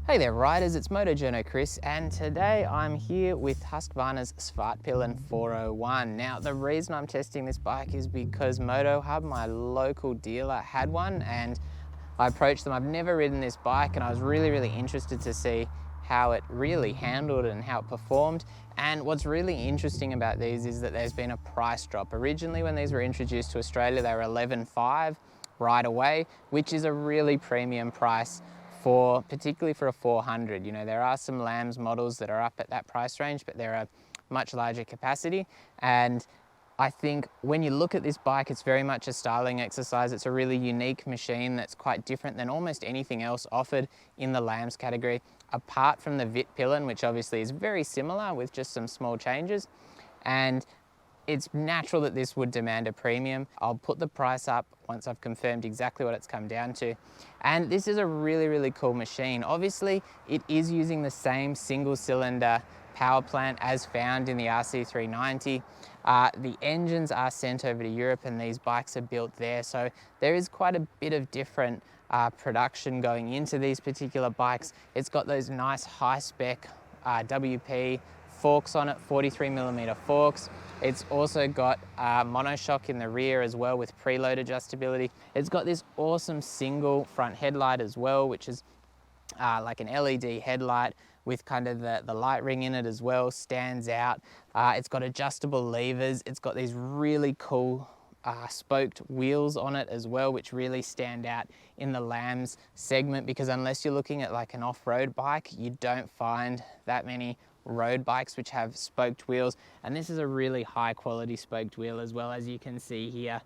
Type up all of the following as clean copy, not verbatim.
Hey there riders, it's Motojourno Chris, and today I'm here with Husqvarna's Svartpilen 401. Now the reason I'm testing this bike is because MotoHUB, my local dealer, had one and I approached them. I've never ridden this bike and I was really interested to see how it really handled and how it performed. And what's really interesting about these is that there's been a price drop. Originally when these were introduced to Australia, they were $11,500 right away, which is a really premium price particularly for a 400. You know, there are some Lambs models that are up at that price range, but they're a much larger capacity. And I think when you look at this bike, it's very much a styling exercise. It's a really unique machine that's quite different than almost anything else offered in the Lambs category, apart from the Vitpilen, which obviously is very similar with just some small changes. And it's natural that this would demand a premium. I'll put the price up once I've confirmed exactly what it's come down to. And this is a really cool machine. Obviously, it is using the same single cylinder power plant as found in the RC390. The engines are sent over to Europe and these bikes are built there. So there is quite a bit of different production going into these particular bikes. It's got those nice high spec WP forks on it, 43mm forks. It's also got monoshock in the rear as well with preload adjustability. It's got this awesome single front headlight as well, which is like an LED headlight with kind of the light ring in it as well, stands out. It's got adjustable levers. It's got these really cool spoked wheels on it as well, which really stand out in the Lambs segment, because unless you're looking at like an off-road bike, you don't find that many road bikes which have spoked wheels, and this is a really high quality spoked wheel as well, as you can see here.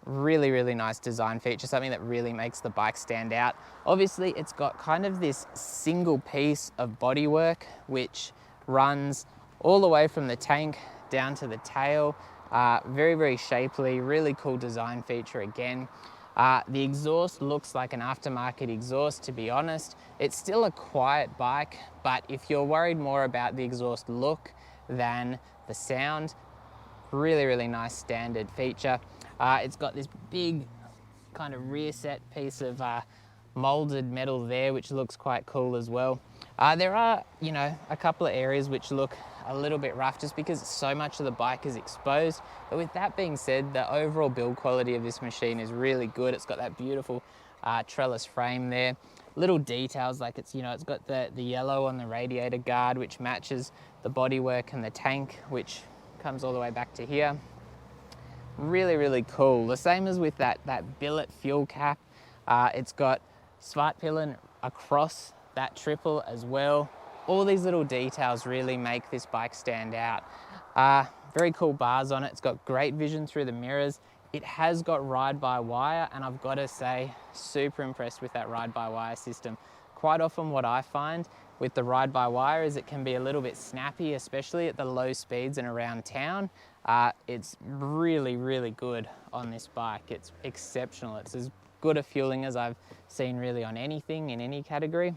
Really nice design feature, something that really makes the bike stand out. Obviously it's got kind of this single piece of bodywork which runs all the way from the tank down to the tail. Very shapely, really cool design feature again. The exhaust looks like an aftermarket exhaust, to be honest. It's still a quiet bike, but if you're worried more about the exhaust look than the sound, really nice standard feature. It's got this big kind of rear set piece of molded metal there, which looks quite cool as well. There are, you know, a couple of areas which look a little bit rough just because so much of the bike is exposed. But with that being said, the overall build quality of this machine is really good. It's got that beautiful trellis frame there. Little details like it's, you know, it's got the yellow on the radiator guard, which matches the bodywork and the tank, which comes all the way back to here. Really cool. The same as with that billet fuel cap. It's got Svartpilen across that triple as well. All these little details really make this bike stand out. Very cool bars on it. It's got great vision through the mirrors. It has got ride-by-wire, and I've got to say, super impressed with that ride-by-wire system. Quite often what I find with the ride-by-wire is it can be a little bit snappy, especially at the low speeds and around town. It's really good on this bike. It's exceptional. It's as good a fueling as I've seen really on anything in any category.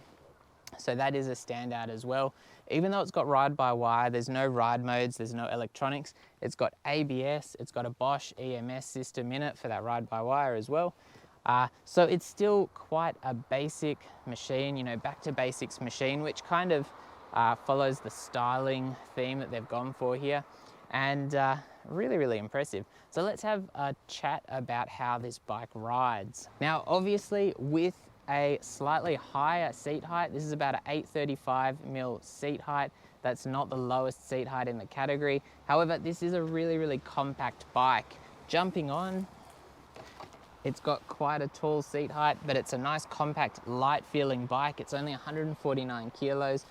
So that is a standout as well. Even though it's got ride-by-wire, there's no ride modes, there's no electronics. It's got ABS, it's got a Bosch EMS system in it for that ride-by-wire as well. So it's still quite a basic machine, you know, back to basics machine, which kind of follows the styling theme that they've gone for here. And really impressive. So let's have a chat about how this bike rides. Now, obviously with a slightly higher seat height, this is about an 835mm seat height. That's not the lowest seat height in the category. However, this is a really compact bike. Jumping on, it's got quite a tall seat height, but it's a nice compact light feeling bike. It's only 149 kilos.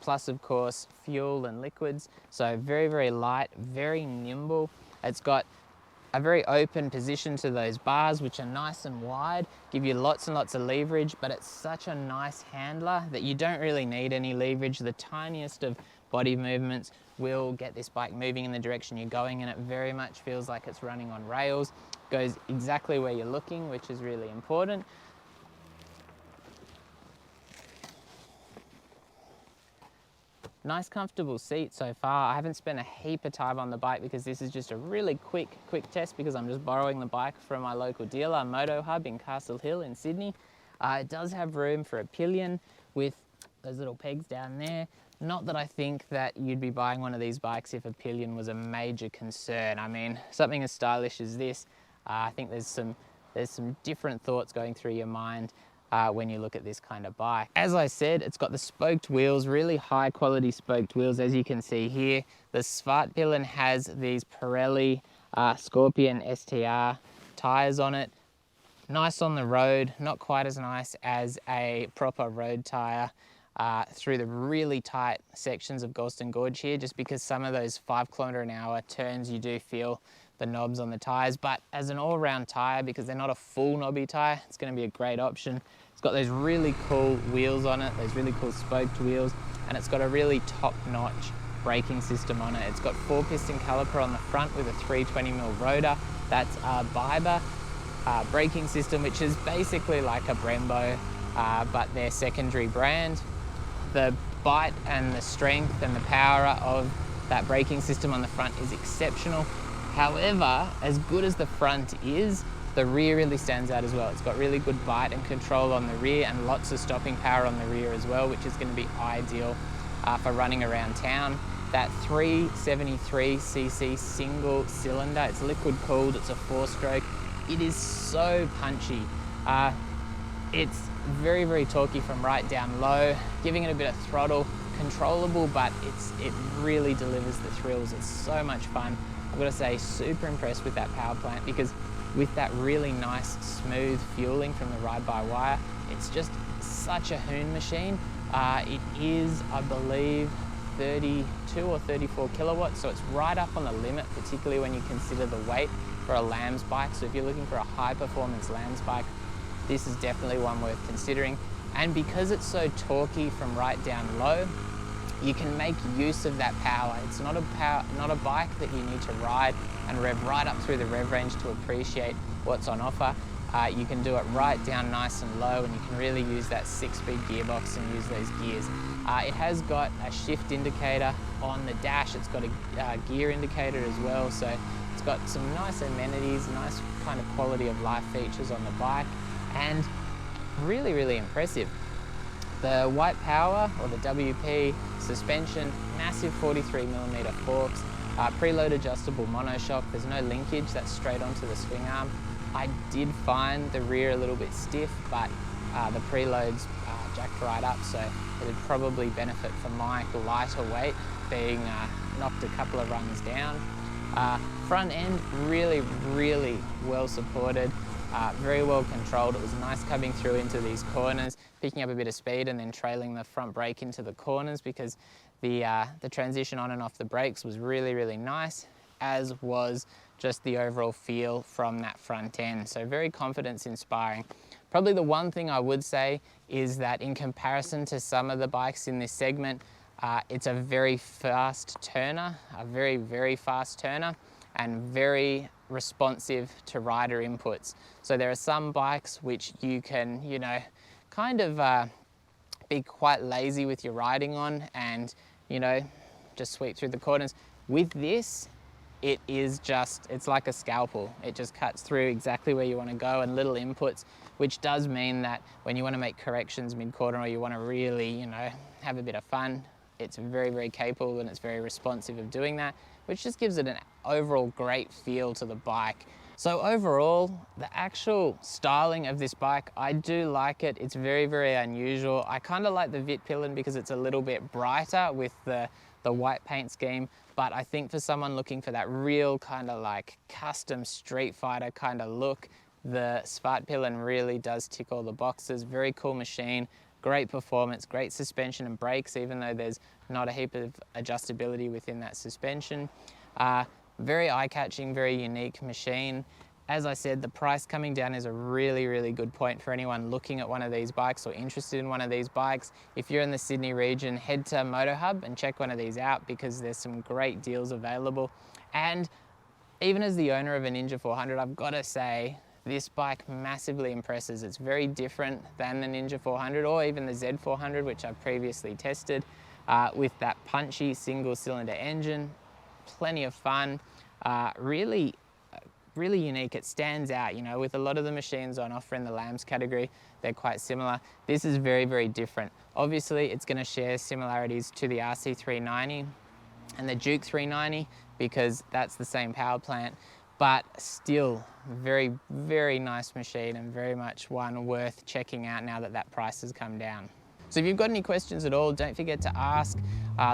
Plus of course fuel and liquids, so very light, very nimble. It's got a very open position to those bars, which are nice and wide, give you lots and lots of leverage, but it's such a nice handler that you don't really need any leverage. The tiniest of body movements will get this bike moving in the direction you're going, and it very much feels like it's running on rails. Goes exactly where you're looking, which is really important. Nice comfortable seat so far. I haven't spent a heap of time on the bike because this is just a really quick test, because I'm just borrowing the bike from my local dealer, MotoHUB in Castle Hill in Sydney. It does have room for a pillion, with those little pegs down there. Not that I think that you'd be buying one of these bikes if a pillion was a major concern. I mean, something as stylish as this, I think there's some different thoughts going through your mind when you look at this kind of bike. As I said, it's got the spoked wheels, really high quality spoked wheels, as you can see here. The Svartpilen has these Pirelli Scorpion STR tires on it. Nice on the road, not quite as nice as a proper road tire through the really tight sections of Galston Gorge here, just because some of those 5 km/h turns you do feel the knobs on the tires. But as an all-round tire, because they're not a full knobby tire, it's going to be a great option. It's got those really cool wheels on it, those really cool spoked wheels, and it's got a really top-notch braking system on it. It's got 4-piston caliper on the front with a 320mm rotor. That's a Biber braking system, which is basically like a Brembo, but their secondary brand. The bite and the strength and the power of that braking system on the front is exceptional. However, as good as the front is, the rear really stands out as well. It's got really good bite and control on the rear and lots of stopping power on the rear as well, which is going to be ideal for running around town. That 373cc single cylinder, it's liquid cooled, it's a 4-stroke. It is so punchy. It's very, very torquey from right down low, giving it a bit of throttle, controllable, but it really delivers the thrills. It's so much fun. I've got to say, super impressed with that power plant, because with that really nice smooth fueling from the ride-by-wire, it's just such a hoon machine. It is, I believe, 32 or 34 kilowatts, so it's right up on the limit, particularly when you consider the weight for a Lambs bike. So if you're looking for a high-performance Lambs bike, this is definitely one worth considering. And because it's so torquey from right down low, you can make use of that power. It's not a bike that you need to ride and rev right up through the rev range to appreciate what's on offer. You can do it right down nice and low, and you can really use that 6-speed gearbox and use those gears. It has got a shift indicator on the dash. It's got a gear indicator as well, so it's got some nice amenities, nice kind of quality of life features on the bike, and really, really impressive. The White Power, or the WP suspension, massive 43mm forks, preload adjustable monoshock. There's no linkage, that's straight onto the swing arm. I did find the rear a little bit stiff, but the preload's jacked right up, so it'd probably benefit from my lighter weight being knocked a couple of rungs down. Front end, really, really well supported. Very well controlled. It was nice coming through into these corners, picking up a bit of speed and then trailing the front brake into the corners, because the transition on and off the brakes was really, really nice, as was just the overall feel from that front end. So very confidence inspiring. Probably the one thing I would say is that in comparison to some of the bikes in this segment, it's a very fast turner, a very, very fast turner, and very responsive to rider inputs. So there are some bikes which you can, you know, kind of be quite lazy with your riding on and, you know, just sweep through the corners. With this, it's like a scalpel. It just cuts through exactly where you want to go, and little inputs, which does mean that when you want to make corrections mid-corner, or you want to really, you know, have a bit of fun, it's very, very capable and it's very responsive of doing that, which just gives it an overall great feel to the bike. So overall, the actual styling of this bike, I do like it. It's very, very unusual. I kind of like the Svartpilen because it's a little bit brighter with the white paint scheme, but I think for someone looking for that real kind of like custom street fighter kind of look, the Svartpilen really does tick all the boxes. Very cool machine, great performance, great suspension and brakes, even though there's not a heap of adjustability within that suspension. Very eye-catching, very unique machine. As I said, the price coming down is a really, really good point for anyone looking at one of these bikes or interested in one of these bikes. If you're in the Sydney region, head to MotoHUB and check one of these out, because there's some great deals available. And even as the owner of a Ninja 400, I've got to say, this bike massively impresses. It's very different than the Ninja 400 or even the Z400, which I've previously tested, with that punchy single cylinder engine. Plenty of fun, really really unique. It stands out, you know, with a lot of the machines on offer in the lambs category, they're quite similar. This is very, very different. Obviously, it's going to share similarities to the RC390 and the Duke 390 because that's the same power plant, but still very, very nice machine and very much one worth checking out now that that price has come down. So if you've got any questions at all, don't forget to ask,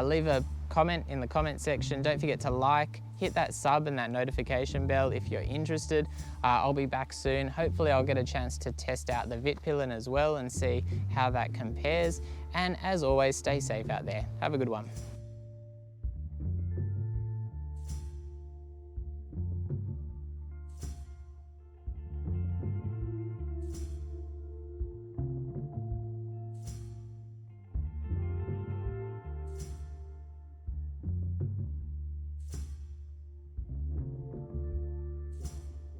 leave a comment in the comment section. Don't forget to like, hit that sub and that notification bell if you're interested. I'll be back soon. Hopefully I'll get a chance to test out the Svartpilen as well and see how that compares. And as always, stay safe out there. Have a good one.